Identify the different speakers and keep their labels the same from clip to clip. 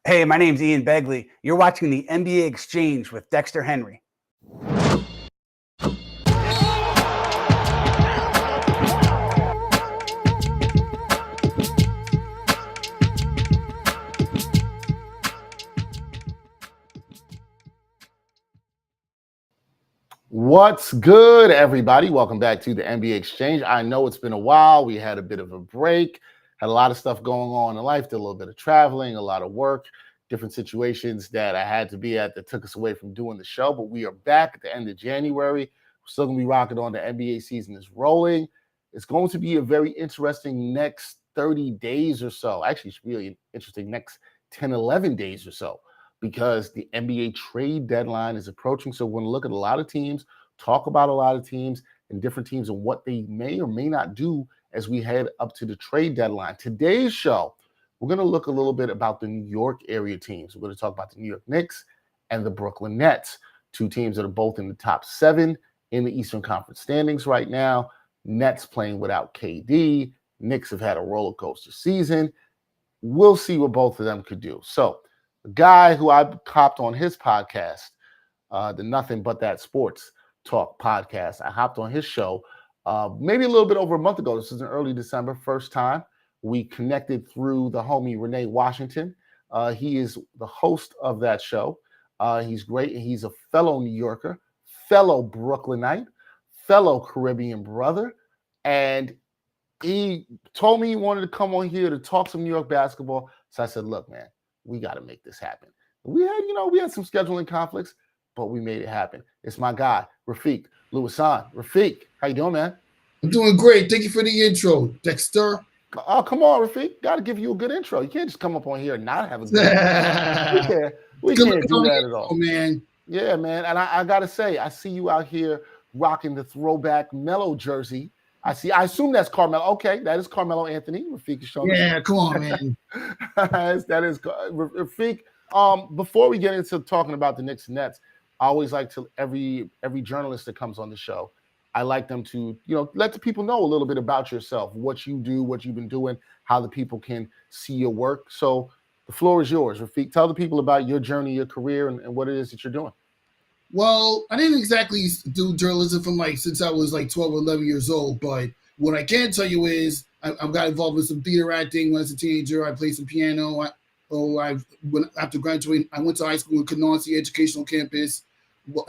Speaker 1: Hey, my name's Ian Begley. You're watching the NBA Exchange with Dexter Henry.
Speaker 2: What's good, everybody? Welcome back to the NBA Exchange. I know it's been a while. We had a bit of a break, had a lot of stuff going on in life, did a little bit of traveling, a lot of work, different situations that I had to be at that took us away from doing the show. But we are back at the end of January. We're still going to be rocking on. The NBA season is rolling. It's going to be a very interesting next 30 days or so. Actually, it's really interesting next 10, 11 days or so, because the NBA trade deadline is approaching. So we're going to look at a lot of teams, talk about a lot of teams and different teams and what they may or may not do as we head up to the trade deadline. Today's show, we're going to look a little bit about the New York area teams. We're going to talk about the New York Knicks and the Brooklyn Nets, two teams that are both in the top 7 in the Eastern Conference standings right now. Nets playing without KD. Knicks have had a roller coaster season. We'll see what both of them could do. So, the guy who I hopped on his podcast, the Nothing But That Sports Talk podcast, I hopped on his show maybe a little bit over a month ago. This is in early December, first time. We connected through the homie Renee Washington. He is the host of that show. He's great. He's a fellow New Yorker, fellow Brooklynite, fellow Caribbean brother. And he told me he wanted to come on here to talk some New York basketball. So I said, look, man, we got to make this happen. We had some scheduling conflicts, but we made it happen. It's my guy, Rafique Louison. Rafique, how you doing, man?
Speaker 3: I'm doing great. Thank you for the intro, Dexter.
Speaker 2: Oh, come on, Rafique. Got to give you a good intro. You can't just come up on here and not have a good intro. We can't do that at all.
Speaker 3: Man.
Speaker 2: Yeah, man. And I got to say, I see you out here rocking the throwback Melo jersey. I assume that's Carmelo. Okay, that is Carmelo Anthony. Rafique is showing.
Speaker 3: Yeah, come on, man.
Speaker 2: that is Rafique. Before we get into talking about the Knicks and Nets, I always like to every journalist that comes on the show, I like them to let the people know a little bit about yourself, what you do, what you've been doing, how the people can see your work. So the floor is yours, Rafique. Tell the people about your journey, your career, and what it is that you're doing.
Speaker 3: Well, I didn't exactly do journalism since I was 12 or 11 years old, but what I can tell you is I got involved with some theater acting when I was a teenager. I played some piano. After graduating, I went to high school at Canarsie Educational Campus.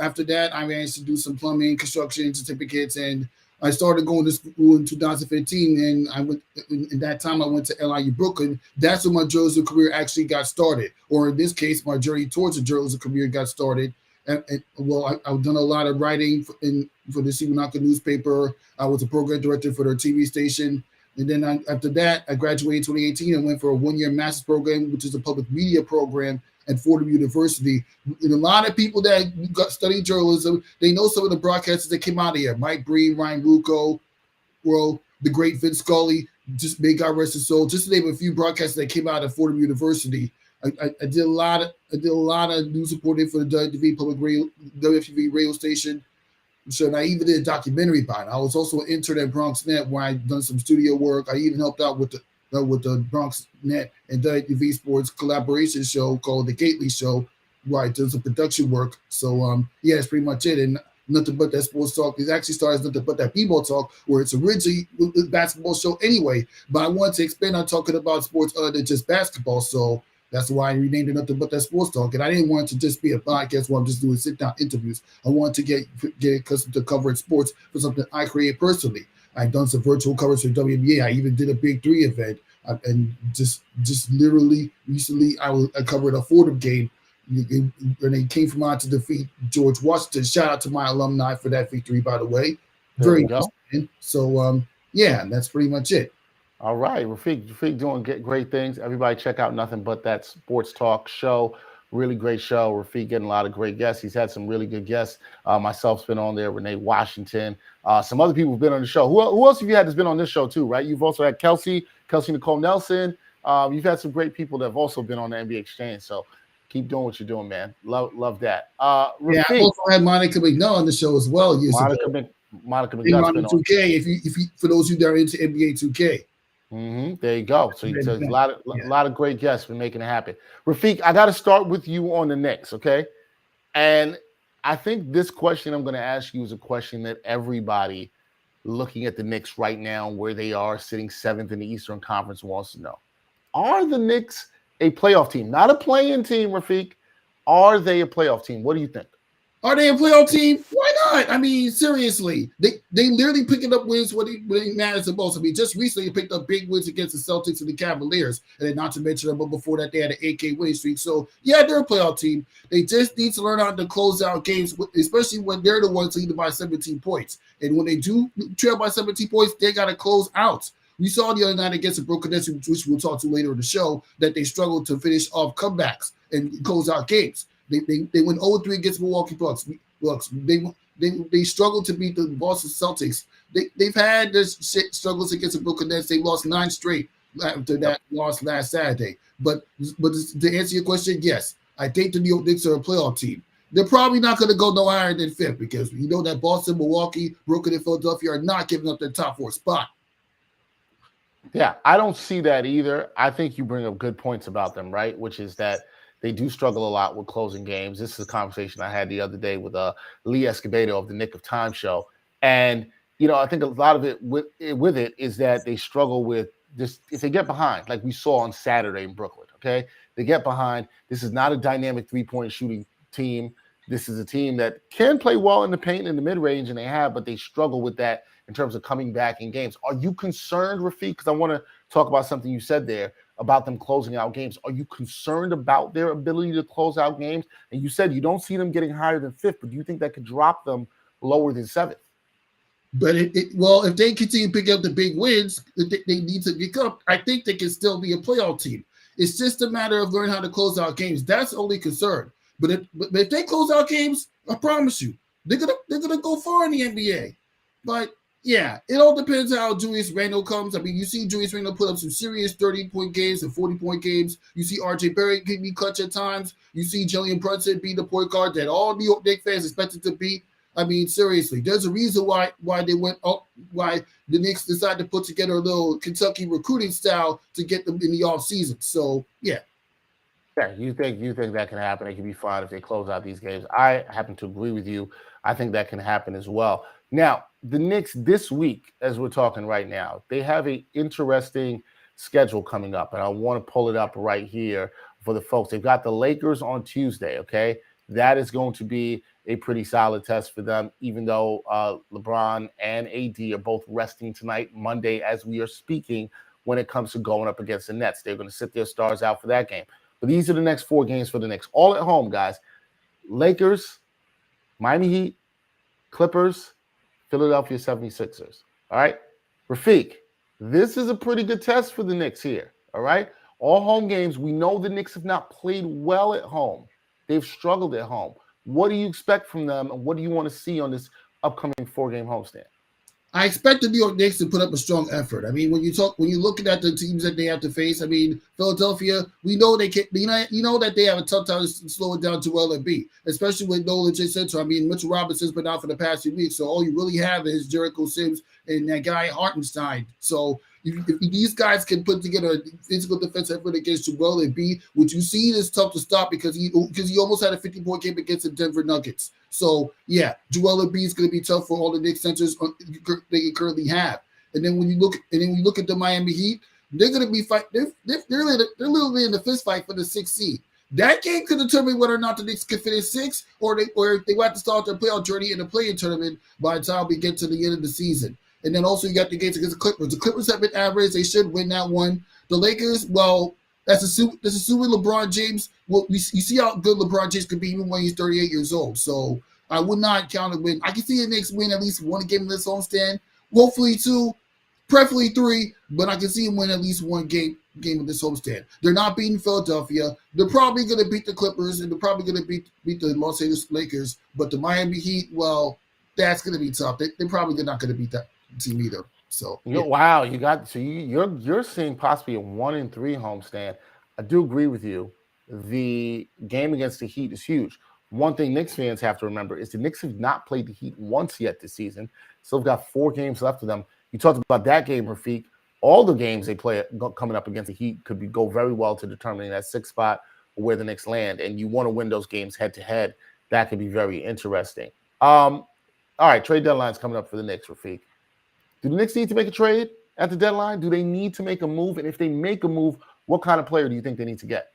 Speaker 3: After that, I managed to do some plumbing, construction certificates, and I started going to school in 2015. And I went. In that time, I went to LIU Brooklyn. That's when my journalism career actually got started, or in this case, my journey towards a journalism career got started. I've done a lot of writing for the Siwanaka newspaper. I was a program director for their TV station. And then after that, I graduated in 2018 and went for a one-year master's program, which is a public media program at Fordham University. And a lot of people that study journalism, they know some of the broadcasters that came out of here. Mike Breen, Ryan Rucco, the great Vince Scully, just may God rest his soul. Just to name a few broadcasters that came out of Fordham University. I did a lot of news reporting for the WFTV radio station. So and I even did a documentary about it. I was also an intern at Bronx Net where I done some studio work. I even helped out with the Bronx Net and WFTV Sports collaboration show called The Gately Show, where I did some production work. So that's pretty much it. And Nothing But That Sports Talk. It actually started as Nothing But That B-Ball Talk, where it's originally a basketball show anyway. But I wanted to expand on talking about sports other than just basketball. So that's why I renamed it Nothing But That Sports Talk. And I didn't want it to just be a podcast where I'm just doing sit-down interviews. I wanted to get accustomed to covering sports for something I created personally. I've done some virtual coverage for WNBA. I even did a Big 3 event. And just literally recently, I covered a Fordham game. And they came from out to defeat George Washington. Shout out to my alumni for that victory, by the way. Very good. So, that's pretty much it.
Speaker 2: All right, Rafique doing great things. Everybody check out Nothing But That Sports Talk show. Really great show. Rafique getting a lot of great guests. He's had some really good guests. Myself's been on there, Renee Washington. Some other people have been on the show. Who else have you had that's been on this show too, right? You've also had Kelsey Nicole Nelson. You've had some great people that have also been on the NBA Exchange. So keep doing what you're doing, man. Love that. Rafique,
Speaker 3: I also had Monica McNull on the show as well.
Speaker 2: Monica McNull's been on
Speaker 3: 2K. If you for those of you that are into NBA 2K.
Speaker 2: There you go. So he says a lot of great guests for making it happen. Rafique, I got to start with you on the Knicks, okay? And I think this question I'm going to ask you is a question that everybody looking at the Knicks right now, where they are sitting 7th in the Eastern Conference, wants to know. Are the Knicks a playoff team? Not a play-in team, Rafique. Are they a playoff team? What do you think?
Speaker 3: Are they a playoff team? Why not? I mean, seriously, they literally picking up wins when it matters the most. I mean, just recently they picked up big wins against the Celtics and the Cavaliers, and then not to mention them, but before that they had an 8-game winning streak. So yeah, they're a playoff team. They just need to learn how to close out games, especially when they're the ones leading by 17 points. And when they do trail by 17 points, they got to close out. We saw the other night against the Brooklyn Nets, which we'll talk to later in the show, that they struggled to finish off comebacks and close out games. They went 0-3 against Milwaukee Bucks. They struggled to beat the Boston Celtics. They've had this struggles against the Brooklyn Nets. They lost 9 straight after that loss last Saturday. But to answer your question, yes, I think the New York Knicks are a playoff team. They're probably not going to go no higher than 5th because you know that Boston, Milwaukee, Brooklyn, and Philadelphia are not giving up their top 4 spot.
Speaker 2: Yeah, I don't see that either. I think you bring up good points about them, right? Which is that they do struggle a lot with closing games. This is a conversation I had the other day with Lee Escobedo of the Nick of Time show. And, I think a lot of it with it is that they struggle with this. If they get behind, like we saw on Saturday in Brooklyn, okay? They get behind. This is not a dynamic three-point shooting team. This is a team that can play well in the paint and in the mid-range, and they have, but they struggle with that in terms of coming back in games. Are you concerned, Rafique? Because I want to talk about something you said there about them closing out games. Are you concerned about their ability to close out games? And you said you don't see them getting higher than 5th, but do you think that could drop them lower than 7th?
Speaker 3: But if they continue to pick up the big wins, they need to pick up. I think they can still be a playoff team. It's just a matter of learning how to close out games. That's the only concern. But if they close out games, I promise you, they're gonna go far in the NBA. But yeah, it all depends how Julius Randle comes. I mean, you see Julius Randle put up some serious 30-point games and 40-point games. You see RJ Barrett can be clutch at times. You see Jalen Brunson be the point guard that all New York Knicks fans expected to be. I mean, seriously, there's a reason why they went up, why the Knicks decided to put together a little Kentucky recruiting style to get them in the offseason. So, yeah.
Speaker 2: Yeah, you think that can happen. It can be fine if they close out these games. I happen to agree with you. I think that can happen as well. Now, the Knicks this week, as we're talking right now, they have an interesting schedule coming up, and I want to pull it up right here for the folks. They've got the Lakers on Tuesday, okay? That is going to be a pretty solid test for them, even though LeBron and AD are both resting tonight, Monday, as we are speaking, when it comes to going up against the Nets. They're going to sit their stars out for that game. But these are the next 4 games for the Knicks, all at home, guys. Lakers, Miami Heat, Clippers, Philadelphia 76ers. All right? Rafique, this is a pretty good test for the Knicks here. All right? All home games. We know the Knicks have not played well at home. They've struggled at home. What do you expect from them, and what do you want to see on this upcoming 4-game homestand?
Speaker 3: I expect the New York Knicks to put up a strong effort. I mean, when you're looking at the teams that they have to face, I mean, Philadelphia, we know they can. You know that they have a tough time to slow it down to Embiid, especially with no legit center. I mean, Mitchell Robinson's been out for the past few weeks, so all you really have is Jericho Sims and that guy Hartenstein. So if these guys can put together a physical defense effort against Joel Embiid, which you see is tough to stop because he almost had a 50-point game against the Denver Nuggets. So yeah, Joel Embiid is going to be tough for all the Knicks centers they currently have. And then when you look at the Miami Heat, they're going to be fight. They're literally in the fist fight for the 6th seed. That game could determine whether or not the Knicks can finish 6th, or if they will have to start their playoff journey in the play-in tournament by the time we get to the end of the season. And then also you got the games against the Clippers. The Clippers have been average. They should win that one. The Lakers, well, that's assuming LeBron James. Well, you see how good LeBron James could be even when he's 38 years old. So I would not count a win. I can see the Knicks win at least one game in this homestand. Hopefully 2, preferably 3, but I can see him win at least one game in this homestand. They're not beating Philadelphia. They're probably going to beat the Clippers, and they're probably going to beat the Los Angeles Lakers. But the Miami Heat, well, that's going to be tough. They're probably not going to beat that team either. So
Speaker 2: yeah. Wow, you're seeing possibly a 1-3 homestand. I do agree with you. The game against the Heat is huge. One thing Knicks fans have to remember is the Knicks have not played the Heat once yet this season. Still got 4 games left of them. You talked about that game, Rafique. all the games they play coming up against the Heat could go very well to determining that 6th spot or where the Knicks land. And you want to win those games head to head. That could be very interesting. All right, trade deadline's coming up for the Knicks, Rafique. Do the Knicks need to make a trade at the deadline? Do they need to make a move? And if they make a move, what kind of player do you think they need to get?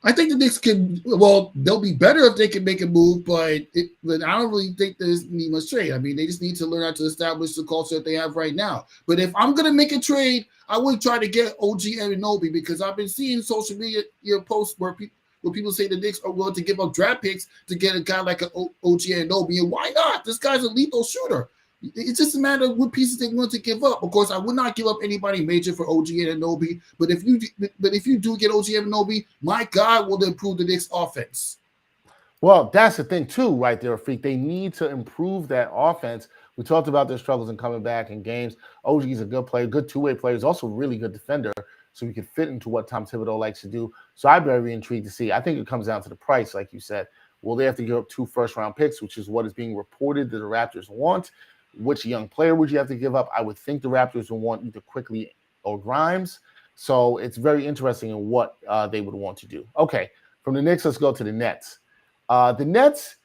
Speaker 3: I think the Knicks can. Well, they'll be better if they can make a move, but I don't really think there's need much trade. I mean, they just need to learn how to establish the culture that they have right now. But if I'm gonna make a trade, I would try to get OG Anunoby because I've been seeing social media posts where people say the Knicks are willing to give up draft picks to get a guy like an OG Anunoby, and why not? This guy's a lethal shooter. It's just a matter of what pieces they want to give up. Of course, I would not give up anybody major for OG Anunoby, but if you do get OG Anunoby, my God, will improve the Knicks offense.
Speaker 2: Well, that's the thing too, right there, Freak. They need to improve that offense. We talked about their struggles in coming back in games. OG's a good player, good two-way player. He's also a really good defender, so he could fit into what Tom Thibodeau likes to do. So I'm very intrigued to see. I think it comes down to the price, like you said. Will they have to give up 2 first-round picks, which is what is being reported that the Raptors want? Which young player would you have to give up? I would think the Raptors would want either Quickly or Grimes. So it's very interesting in what they would want to do. Okay, from the Knicks, let's go to the Nets. The Nets,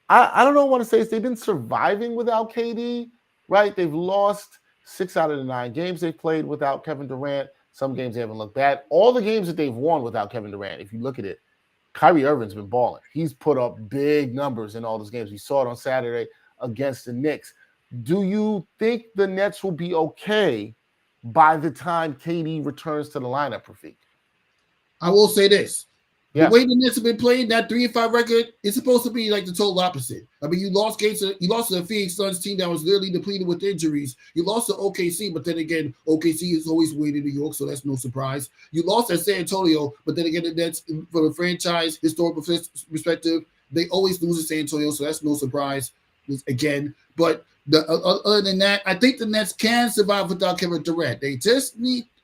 Speaker 2: I don't know what to say. They've been surviving without KD, right? They've lost 6 out of the 9 games they've played without Kevin Durant. Some games they haven't looked bad. All the games that they've won without Kevin Durant, if you look at it, Kyrie Irving's been balling. He's put up big numbers in all those games. We saw it on Saturday against the Knicks. Do you think the Nets will be okay by the time KD returns to the lineup, Rafique?
Speaker 3: I will say this.
Speaker 2: Yeah.
Speaker 3: The way the Nets have been playing, that 3-5 record, it's supposed to be like the total opposite. I mean, you lost to the Phoenix Suns team that was literally depleted with injuries. You lost to OKC, but then again, OKC is always winning in New York, so that's no surprise. You lost at San Antonio, but then again, the Nets, from a franchise historical perspective, they always lose at San Antonio, so that's no surprise again. But other than that, I think the Nets can survive without Kevin Durant.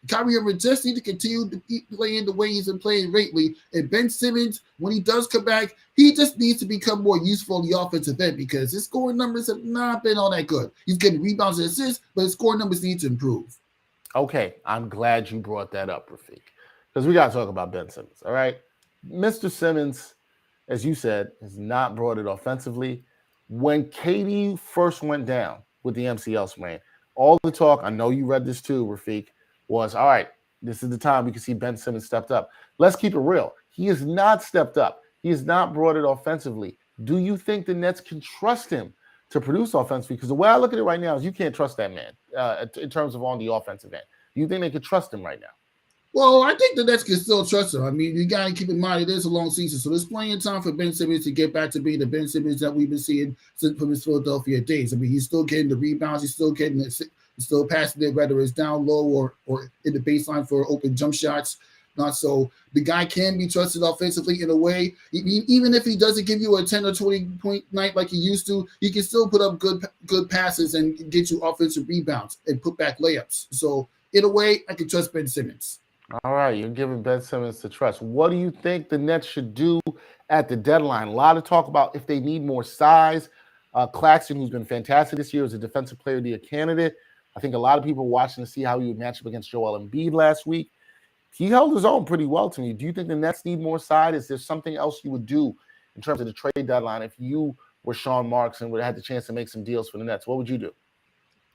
Speaker 3: Kyrie Irving just need to continue to keep playing the way he's been playing lately. And Ben Simmons, when he does come back, he just needs to become more useful on the offensive end because his scoring numbers have not been all that good. He's getting rebounds and assists, but his scoring numbers need to improve.
Speaker 2: Okay, I'm glad you brought that up, Rafique, because we got to talk about Ben Simmons, all right? Mr. Simmons, as you said, has not brought it offensively. When KD first went down with the MCL sprain, all the talk, I know you read this too, Rafique, was, all right, this is the time we can see Ben Simmons stepped up. Let's keep it real. He has not stepped up. He has not brought it offensively. Do you think the Nets can trust him to produce offensively? Because the way I look at it right now is you can't trust that man in terms of on the offensive end. Do you think they can trust him right now?
Speaker 3: Well, I think the Nets can still trust him. I mean, you got to keep in mind it is a long season, so there's plenty of time for Ben Simmons to get back to being the Ben Simmons that we've been seeing from his Philadelphia days. I mean, he's still getting the rebounds, he's still passing it, whether it's down low or in the baseline for open jump shots. Not so the guy can be trusted offensively in a way. Even if he doesn't give you a 10 or 20 point night like he used to, he can still put up good passes and get you offensive rebounds and put back layups. So in a way, I can trust Ben Simmons.
Speaker 2: All right, you're giving Ben Simmons the trust. What do you think the Nets should do at the deadline? A lot of talk about if they need more size. Claxton, who's been fantastic this year, is a defensive player of the year candidate. I think a lot of people watching to see how he would match up against Joel Embiid last week. He held his own pretty well to me. Do you think the Nets need more size? Is there something else you would do in terms of the trade deadline if you were Sean Marks and would have had the chance to make some deals for the Nets? What would you do?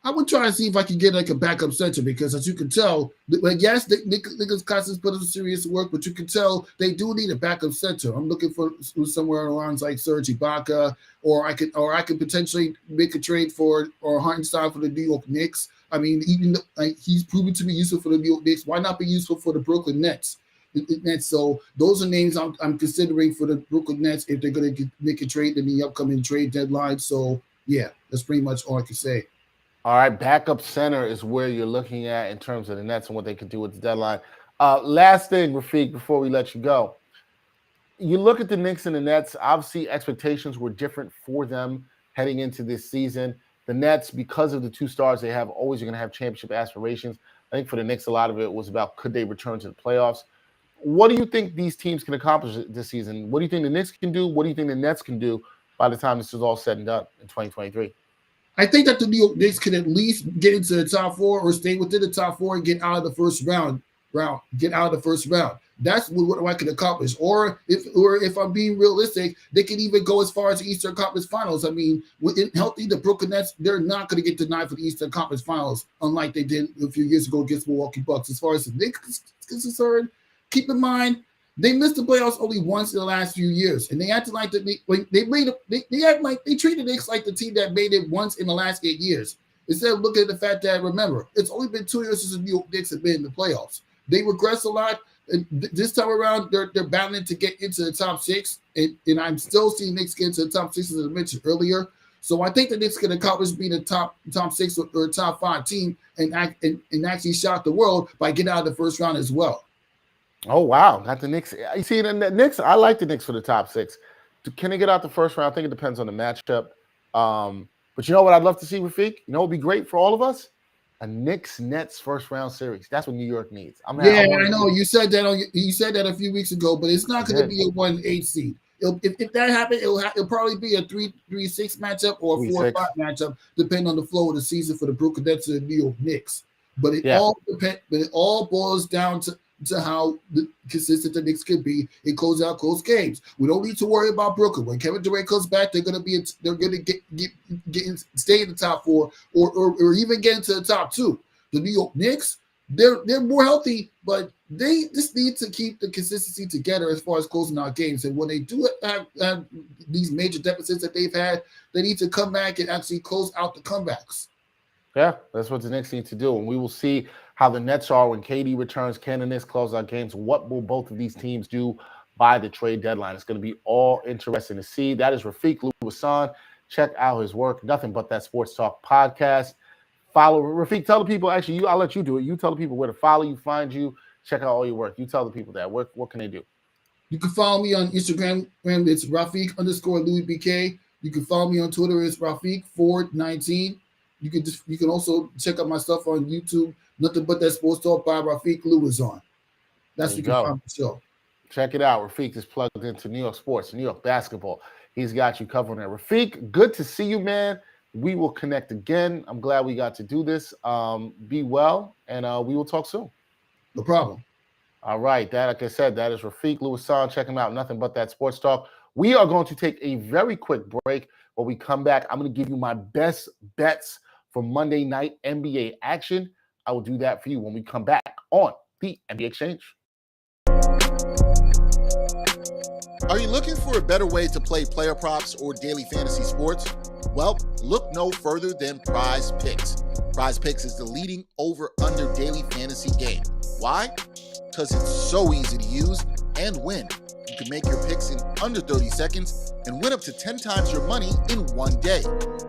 Speaker 3: I would try to see if I could get like a backup center because, as you can tell, yes, Nicholas Cousins put in serious work, but you can tell they do need a backup center. I'm looking for somewhere along lines like Serge Ibaka, or I could potentially make a trade for or Hartenstein for the New York Knicks. I mean, even he's proven to be useful for the New York Knicks. Why not be useful for the Brooklyn Nets? So those are names I'm considering for the Brooklyn Nets if they're going to make a trade in the upcoming trade deadline. So yeah, that's pretty much all I can say.
Speaker 2: All right, backup center is where you're looking at in terms of the Nets and what they could do with the deadline. Last thing, Rafique, before we let you go. You look at the Knicks and the Nets, obviously expectations were different for them heading into this season. The Nets, because of the 2 stars they have, always are going to have championship aspirations. I think for the Knicks, a lot of it was about could they return to the playoffs. What do you think these teams can accomplish this season? What do you think the Knicks can do? What do you think the Nets can do by the time this is all said and done in 2023?
Speaker 3: I think that the New York Knicks can at least get into the top 4 or stay within the top 4 and get out of the first round. Get out of the first round. That's what I can accomplish. Or if I'm being realistic, they can even go as far as the Eastern Conference Finals. I mean, with healthy, the Brooklyn Nets, they're not going to get denied for the Eastern Conference Finals, unlike they did a few years ago against Milwaukee Bucks. As far as the Knicks is concerned, keep in mind they missed the playoffs only once in the last few years, and they acted like they treated the Knicks like the team that made it once in the last 8 years. Instead of looking at the fact that, remember, it's only been 2 years since the New York Knicks have been in the playoffs. They regress a lot. And this time around, they're battling to get into the top 6, and I'm still seeing Knicks get into the top 6 as I mentioned earlier. So I think the Knicks can accomplish being a top 6 or top 5 team and actually shock the world by getting out of the first round as well.
Speaker 2: Oh wow, got the Knicks. You see, the Knicks. I like the Knicks for the top 6. Can they get out the first round? I think it depends on the matchup. But you know what I'd love to see, Rafique? You know what would be great for all of us? A Knicks-Nets first-round series. That's what New York needs. I
Speaker 3: know. You said that a few weeks ago, but it's not going to be a 1-8 seed. If that happens, it'll probably be a 3-6 matchup or a 4-5 matchup, depending on the flow of the season for the Brooklyn Nets and the New York Knicks. But it all boils down to how consistent the Knicks can be in close games. We don't need to worry about Brooklyn. When Kevin Durant comes back, they're going to stay in the top 4 or even get into the top 2. The New York Knicks, they're more healthy, but they just need to keep the consistency together as far as closing out games. And when they do have these major deficits that they've had, they need to come back and actually close out the comebacks.
Speaker 2: Yeah, that's what the Knicks need to do. And we will see how the Nets are when KD returns. Can the Knicks close out games? What will both of these teams do by the trade deadline? It's going to be all interesting to see. That is Rafique Louison. Check out his work. Nothing But That Sports Talk podcast. Follow Rafique. Tell the people, actually, I'll let you do it. You tell the people where to follow you, find you, check out all your work. You tell the people that. What can they do?
Speaker 3: You can follow me on Instagram. It's Rafique_Louis BK. You can follow me on Twitter. It's Rafique419. You can also check out my stuff on YouTube. Nothing But That Sports Talk by Rafique Louison. That's you can find the show.
Speaker 2: Check it out. Rafique is plugged into New York sports, New York basketball. He's got you covering it. Rafique, good to see you, man. We will connect again. I'm glad we got to do this. Be well, and we will talk soon.
Speaker 3: No problem.
Speaker 2: All right. Like I said, that is Rafique Louison. Check him out. Nothing But That Sports Talk. We are going to take a very quick break. When we come back, I'm going to give you my best bets for Monday night NBA action. I will do that for you when we come back on the NBA Exchange.
Speaker 4: Are you looking for a better way to play player props or daily fantasy sports? Well, look no further than Prize Picks. Prize Picks is the leading over-under daily fantasy game. Why? Because it's so easy to use and win. You can make your picks in under 30 seconds and win up to 10 times your money in one day.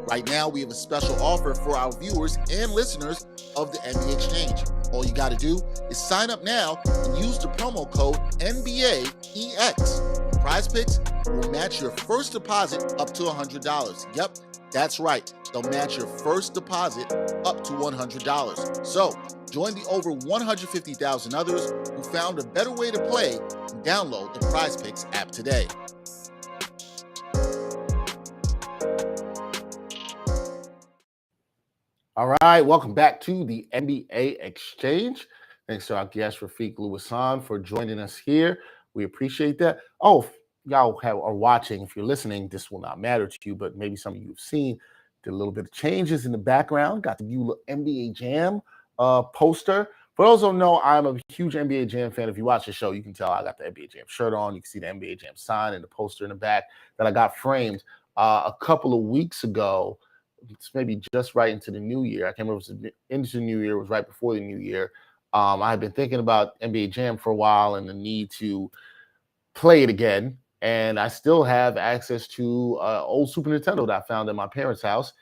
Speaker 4: Right now, we have a special offer for our viewers and listeners of the NBA Exchange. All you got to do is sign up now and use the promo code NBAEX. Prize Picks will match your first deposit up to $100. Yep, that's right. They'll match your first deposit up to $100. So, join the over 150,000 others who found a better way to play and download the Prize Picks app today.
Speaker 2: All right, welcome back to the NBA Exchange. Thanks to our guest, Rafique Louison, for joining us here. We appreciate that. Oh, if y'all are watching, if you're listening, this will not matter to you, but maybe some of you have seen, did a little bit of changes in the background, got the new NBA Jam poster. For those who don't know, I'm a huge NBA Jam fan. If you watch the show, you can tell I got the NBA Jam shirt on. You can see the NBA Jam sign and the poster in the back that I got framed a couple of weeks ago. It's maybe just right into the new year. I can't remember if it was into the new year. It was right before the new year. I had been thinking about NBA Jam for a while and the need to play it again. And I still have access to old Super Nintendo that I found in my parents' house.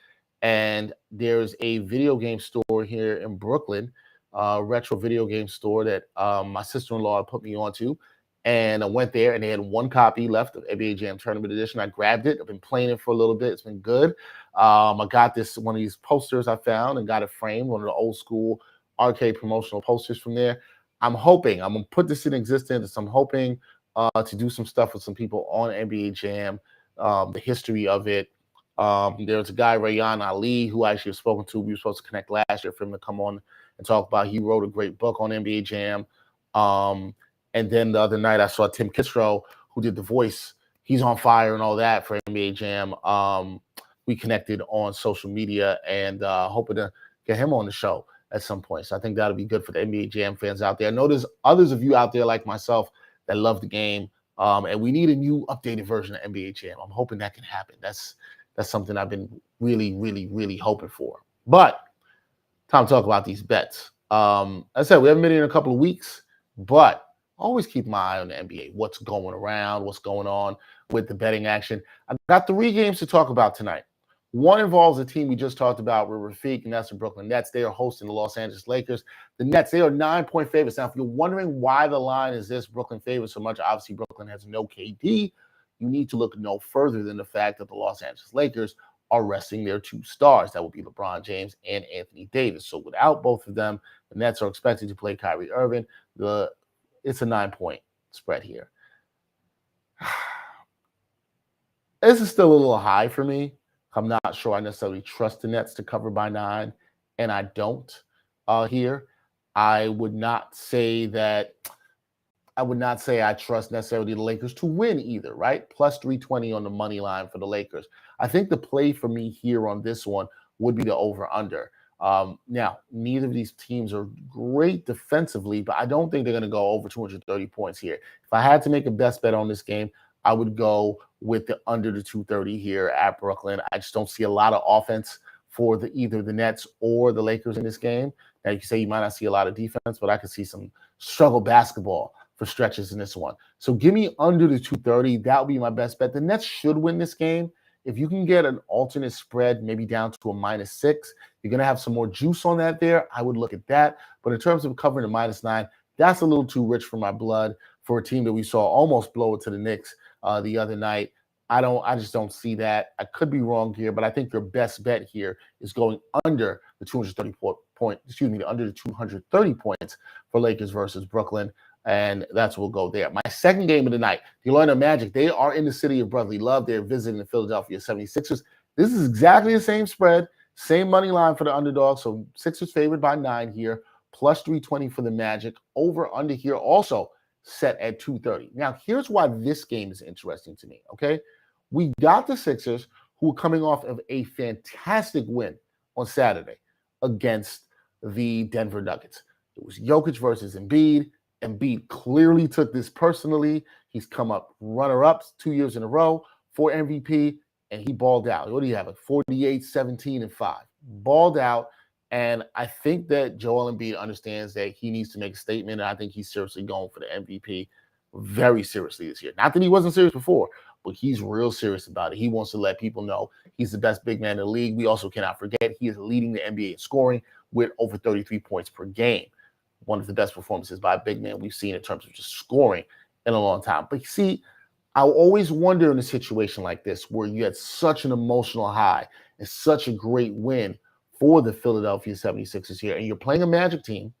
Speaker 2: And there's a video game store here in Brooklyn, retro video game store that my sister-in-law put me onto. And I went there, and they had one copy left of NBA Jam Tournament Edition. I grabbed it. I've been playing it for a little bit. It's been good. I got one of these posters I found and got it framed, one of the old school arcade promotional posters from there. I'm going to put this in existence. I'm hoping to do some stuff with some people on NBA Jam, the history of it, There's a guy, Rayan Ali, who I actually have spoken to. We were supposed to connect last year for him to come on and talk about. He wrote a great book on NBA Jam. And then the other night I saw Tim Kitzrow, who did the voice. He's on fire and all that for NBA Jam. We connected on social media and hoping to get him on the show at some point. So I think that'll be good for the NBA Jam fans out there. I know there's others of you out there like myself that love the game. And we need a new updated version of NBA Jam. I'm hoping that can happen. That's something I've been really, really, really hoping for. But time to talk about these bets. As I said, we haven't been in a couple of weeks, but always keep my eye on the NBA. What's going around, what's going on with the betting action. I've got 3 games to talk about tonight. One involves a team we just talked about with Rafique, and that's the Brooklyn Nets. They are hosting the Los Angeles Lakers. The Nets, they are 9-point favorites. Now, if you're wondering why the line is this Brooklyn favorite so much, obviously Brooklyn has no KD. You need to look no further than the fact that the Los Angeles Lakers are resting their 2 stars. That would be LeBron James and Anthony Davis. So without both of them, the Nets are expected to play Kyrie Irving. It's a 9-point spread here. This is still a little high for me. I'm not sure I necessarily trust the Nets to cover by 9, and I don't here. I would not say I trust necessarily the Lakers to win either, right? Plus 320 on the money line for the Lakers. I think the play for me here on this one would be the over-under. Now, neither of these teams are great defensively, but I don't think they're going to go over 230 points here. If I had to make a best bet on this game, I would go with the under the 230 here at Brooklyn. I just don't see a lot of offense for either the Nets or the Lakers in this game. Now, you can say you might not see a lot of defense, but I could see some struggle basketball for stretches in this one. So give me under the 230. That would be my best bet. The Nets should win this game. If you can get an alternate spread, maybe down to a -6, you're going to have some more juice on that there. I would look at that. But in terms of covering a -9, that's a little too rich for my blood for a team that we saw almost blow it to the Knicks the other night. I just don't see that. I could be wrong here, but I think your best bet here is going under the 230 points for Lakers versus Brooklyn. And that's what we'll go there. My second game of the night, the Orlando Magic, they are in the city of brotherly love. They're visiting the Philadelphia 76ers. This is exactly the same spread, same money line for the underdog. So Sixers favored by 9 here, plus 320 for the Magic. Over under here also set at 230. Now, here's why this game is interesting to me, okay? We got the Sixers, who are coming off of a fantastic win on Saturday against the Denver Nuggets. It was Jokic versus Embiid. Embiid clearly took this personally. He's come up runner-ups 2 years in a row for MVP, and he balled out. What do you have? 48, 17, and 5. Balled out, and I think that Joel Embiid understands that he needs to make a statement, and I think he's seriously going for the MVP very seriously this year. Not that he wasn't serious before, but he's real serious about it. He wants to let people know he's the best big man in the league. We also cannot forget he is leading the NBA in scoring with over 33 points per game. One of the best performances by a big man we've seen in terms of just scoring in a long time. But you see, I always wonder in a situation like this where you had such an emotional high and such a great win for the Philadelphia 76ers here, and you're playing a Magic team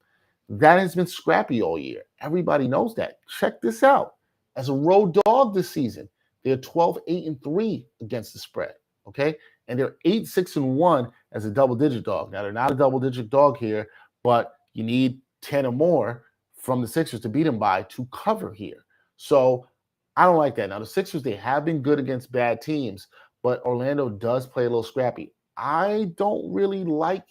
Speaker 2: that has been scrappy all year. Everybody knows that. Check this out. As a road dog this season, they're 12-8-3 against the spread, okay? And they're 8-6-1 as a double-digit dog. Now, they're not a double-digit dog here, but you need 10 or more from the Sixers to beat them by to cover here. So I don't like that. Now, the Sixers, they have been good against bad teams, but Orlando does play a little scrappy. I don't really like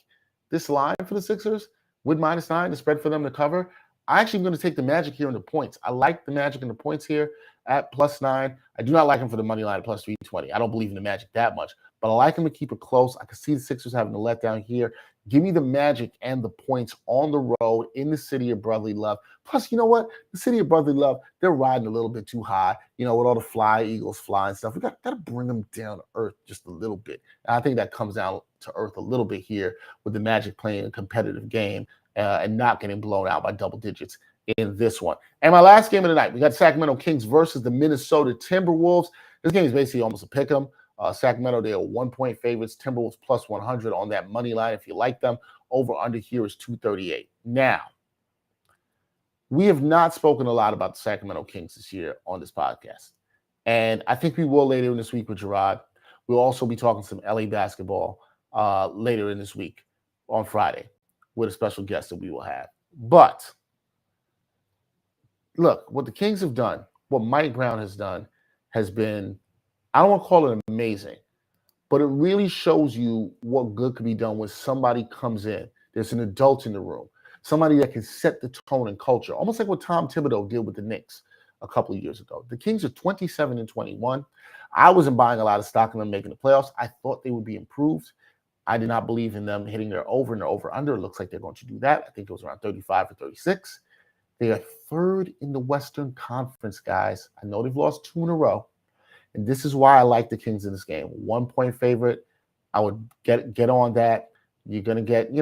Speaker 2: this line for the Sixers with -9, the spread for them to cover. I actually am going to take the Magic here in the points. I like the Magic in the points here at +9. I do not like them for the money line at plus 320. I don't believe in the Magic that much, but I like them to keep it close. I can see the Sixers having a letdown here. Give me the Magic and the points on the road in the city of brotherly love. Plus, you know what? The city of brotherly love, they're riding a little bit too high, with all the Eagles flying stuff. We got to bring them down to earth just a little bit. And I think that comes down to earth a little bit here with the Magic playing a competitive game and not getting blown out by double digits in this one. And my last game of the night, we got Sacramento Kings versus the Minnesota Timberwolves. This game is basically almost a pick 'em. Sacramento, they are 1-point favorites. Timberwolves plus 100 on that money line. If you like them, over under here is 238. Now, we have not spoken a lot about the Sacramento Kings this year on this podcast. And I think we will later in this week with Gerard. We'll also be talking some LA basketball later in this week on Friday with a special guest that we will have. But look, what the Kings have done, what Mike Brown has done, has been, I don't want to call it amazing, but it really shows you what good could be done when somebody comes in. There's an adult in the room, somebody that can set the tone and culture, almost like what Tom Thibodeau did with the Knicks a couple of years ago. The Kings are 27-21. I wasn't buying a lot of stock in them making the playoffs. I thought they would be improved. I did not believe in them hitting their over and their over-under. It looks like they're going to do that. I think it was around 35 or 36. They are third in the Western Conference, guys. I know they've lost 2 in a row. And this is why I like the Kings in this game. 1-point favorite. I would get on that. You're going to get,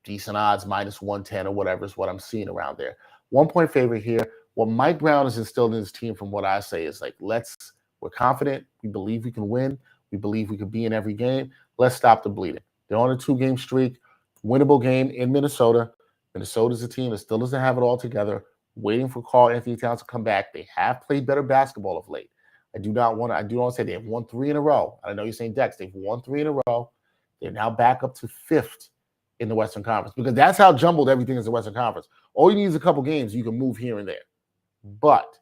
Speaker 2: decent odds, -110 or whatever is what I'm seeing around there. 1-point favorite here. What Mike Brown has instilled in his team, from what I say, is like, we're confident. We believe we can win. We believe we can be in every game. Let's stop the bleeding. They're on a 2-game streak. Winnable game in Minnesota. Minnesota's a team that still doesn't have it all together, waiting for Karl Anthony Towns to come back. They have played better basketball of late. I do want to say they have won 3 in a row. I know you're saying, Dex, they've won 3 in a row. They're now back up to 5th in the Western Conference, because that's how jumbled everything is in the Western Conference. All you need is a couple games. You can move here and there. But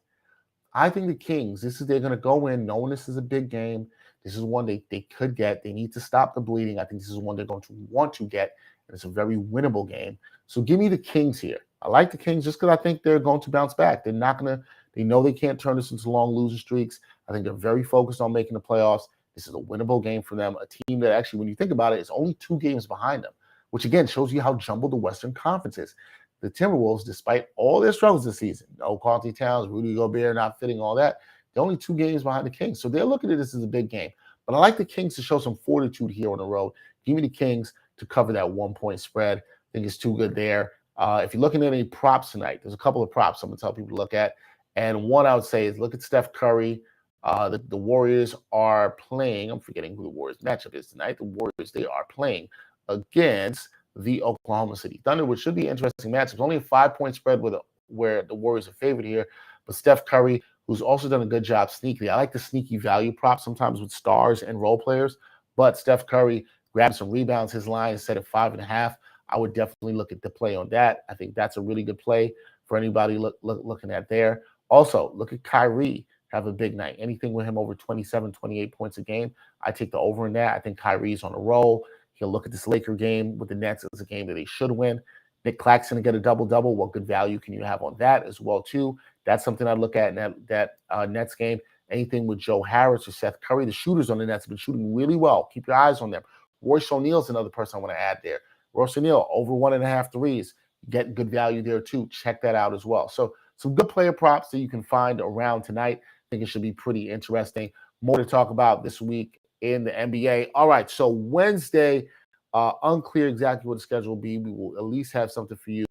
Speaker 2: I think the Kings, they're going to go in knowing this is a big game. This is one they could get. They need to stop the bleeding. I think this is one they're going to want to get, and it's a very winnable game. So give me the Kings here. I like the Kings just because I think they're going to bounce back. They know they can't turn this into long losing streaks. I think they're very focused on making the playoffs. This is a winnable game for them, a team that actually, when you think about it, is only 2 games behind them, which again shows you how jumbled the Western Conference is. The Timberwolves, despite all their struggles this season, no Karl Anthony Towns, Rudy Gobert not fitting, all that, they're only 2 games behind the Kings. So they're looking at this as a big game. But I like the Kings to show some fortitude here on the road. Give me the Kings to cover that 1-point spread. I think it's too good there. If you're looking at any props tonight, there's a couple of props I'm going to tell people to look at. And one I would say is look at Steph Curry. The Warriors are playing. I'm forgetting who the Warriors matchup is tonight. The Warriors, they are playing against the Oklahoma City Thunder, which should be an interesting matchup. It's only a 5-point spread where the Warriors are favored here. But Steph Curry, who's also done a good job sneakily. I like the sneaky value prop sometimes with stars and role players. But Steph Curry grabbed some rebounds. His line is set at 5.5. I would definitely look at the play on that. I think that's a really good play for anybody looking at there. Also, look at Kyrie have a big night. Anything with him over 27, 28 points a game, I take the over in that. I think Kyrie's on a roll. He'll look at this Laker game with the Nets as a game that they should win. Nick Claxton to get a double-double. What good value can you have on that as well, too? That's something I'd look at in that Nets game. Anything with Joe Harris or Seth Curry. The shooters on the Nets have been shooting really well. Keep your eyes on them. Royce O'Neal's another person I want to add there. Royce O'Neal, over 1.5 threes. Get good value there, too. Check that out as well. So some good player props that you can find around tonight. I think it should be pretty interesting. More to talk about this week in the NBA. All right, so Wednesday, unclear exactly what the schedule will be. We will at least have something for you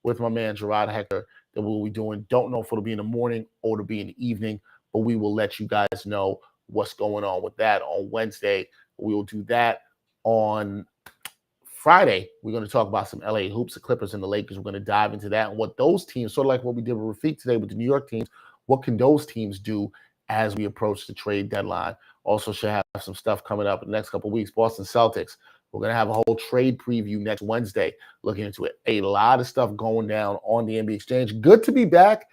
Speaker 2: with my man Gerard Hector that we'll be doing. Don't know if it'll be in the morning or it'll be in the evening, but we will let you guys know what's going on with that on Wednesday. We will do that on Friday. We're going to talk about some LA hoops, the Clippers and the Lakers. We're going to dive into that and what those teams, sort of like what we did with Rafique today with the New York teams, what can those teams do as we approach the trade deadline? Also should have some stuff coming up in the next couple of weeks. Boston Celtics, we're going to have a whole trade preview next Wednesday, looking into it. A lot of stuff going down on the NBA Exchange. Good to be back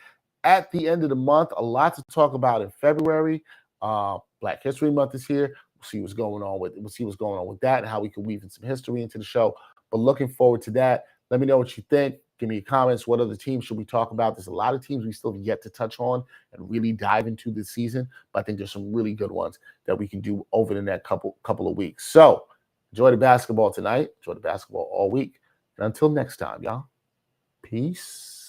Speaker 2: at the end of the month. A lot to talk about in February. Black History Month is here. We'll see what's going on with that and how we can weave in some history into the show. But looking forward to that. Let me know what you think. Give me your comments. What other teams should we talk about? There's a lot of teams we still have yet to touch on and really dive into this season. But I think there's some really good ones that we can do over the next couple of weeks. So enjoy the basketball tonight. Enjoy the basketball all week. And until next time, y'all. Peace.